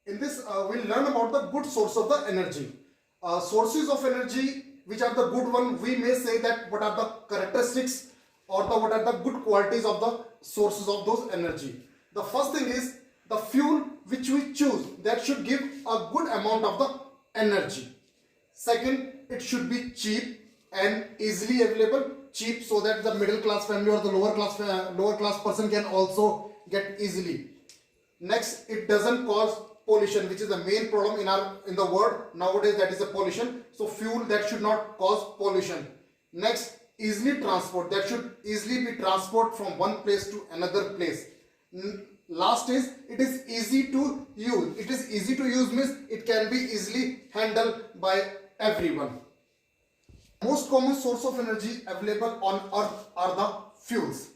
In this, we'll learn about the good source of the energy. Sources of energy, which are the good one, we may say that what are the characteristics or what are the good qualities of the sources of those energy. The first thing is the fuel which we choose, that should give a good amount of the energy. Second, it should be cheap and easily available. Cheap so that the middle class family or the lower class person can also get easily. Next, it doesn't cause pollution, which is the main problem in the world nowadays, that is the pollution. So fuel that should not cause pollution. Next, easily transport, that should easily be transport from one place to another place. Last is it is easy to use. It is easy to use means it can be easily handled by everyone. Most common source of energy available on earth are the fuels.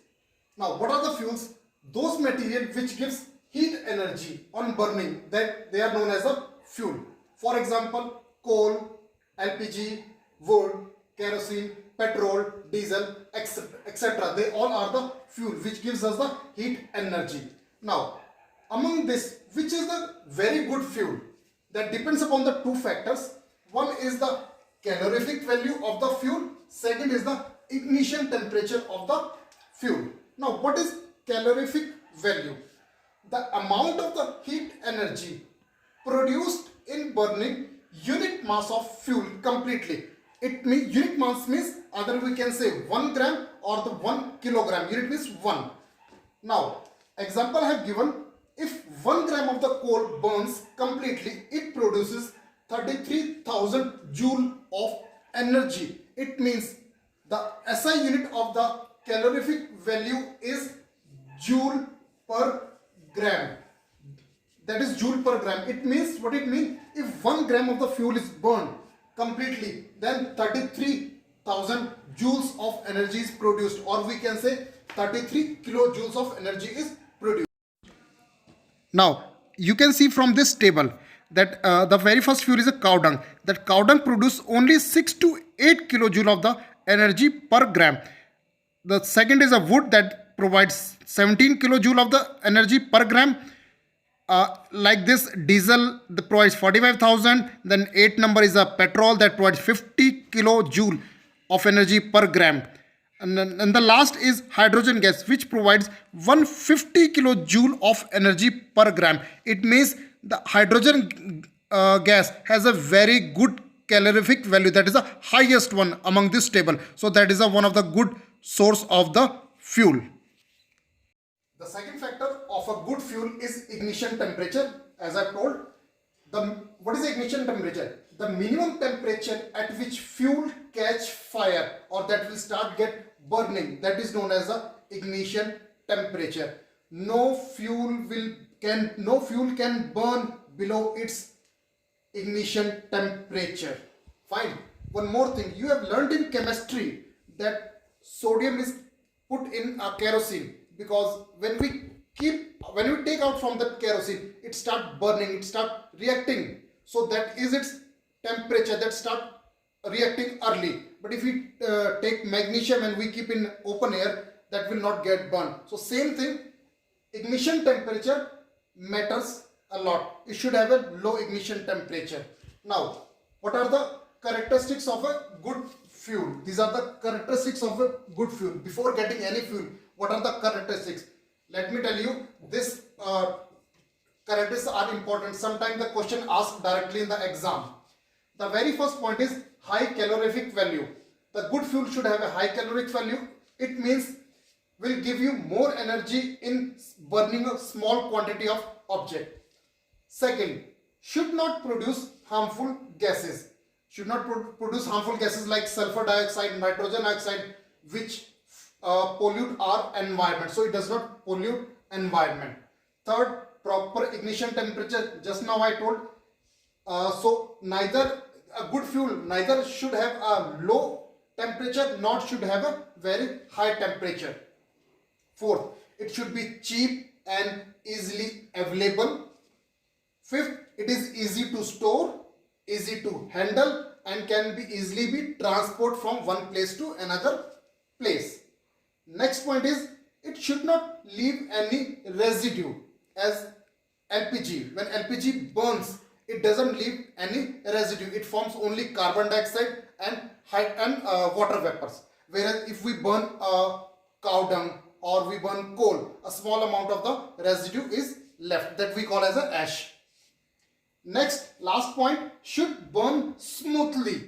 Now, what are the fuels? Those material which gives heat energy on burning, that they are known as a fuel. For example, coal, LPG, wood, kerosene, petrol, diesel, etc. They all are the fuel which gives us the heat energy. Now, among this, which is the very good fuel? That depends upon the two factors. One is the calorific value of the fuel. Second is the ignition temperature of the fuel. Now, what is calorific value? The amount of the heat energy produced in burning unit mass of fuel completely. It means unit mass means either we can say 1 gram or the 1 kilogram. Unit means 1. Now, example I have given, if 1 gram of the coal burns completely, it produces 33,000 joule of energy. It means the SI unit of the calorific value is joule per gram. That is joule per gram. It means, what it means, if 1 gram of the fuel is burned completely, then 33,000 joules of energy is produced, or we can say 33 kilojoules of energy is produced. Now, you can see from this table that the very first fuel is a cow dung. That cow dung produces only 6 to 8 kilojoule of the energy per gram. The second is a wood that provides 17 kilojoule of the energy per gram. Like this, diesel that provides 45,000. Then 8 number is a petrol that provides 50 kilojoule of energy per gram. And the last is hydrogen gas, which provides 150 kilojoule of energy per gram. It means the hydrogen gas has a very good calorific value. That is the highest one among this table. So that is one of the good source of the fuel. The second factor of a good fuel is ignition temperature. As I told, what is the ignition temperature? The minimum temperature at which fuel catch fire or that will start get burning, that is known as the ignition temperature. No fuel can burn below its ignition temperature. Fine. One more thing, you have learned in chemistry that sodium is put in a kerosene, because when we take out from the kerosene, it start burning, it start reacting. So that is its temperature, that start reacting early. But if we take magnesium and we keep in open air, that will not get burned. So same thing, ignition temperature matters a lot. It should have a low ignition temperature. Now, what are the characteristics of a good fuel? These are the characteristics of a good fuel. Before getting any fuel, what are the characteristics? Let me tell you, this characteristics are important. Sometimes the question asked directly in the exam. The very first point is high calorific value. The good fuel should have a high caloric value. It means will give you more energy in burning a small quantity of object. Second, should not produce harmful gases. Should not produce harmful gases like sulfur dioxide, nitrogen oxide, which pollute our environment. So it does not pollute environment. Third, proper ignition temperature. Just now I told. So neither a good fuel neither should have a low temperature nor should have a very high temperature. Fourth, it should be cheap and easily available. Fifth, it is easy to store, easy to handle, and can be easily be transported from one place to another place. Next point is it should not leave any residue, as LPG, when LPG burns, it doesn't leave any residue. It forms only carbon dioxide and water vapors. Whereas if we burn cow dung or we burn coal, a small amount of the residue is left, that we call as a ash. Next, last point, should burn smoothly.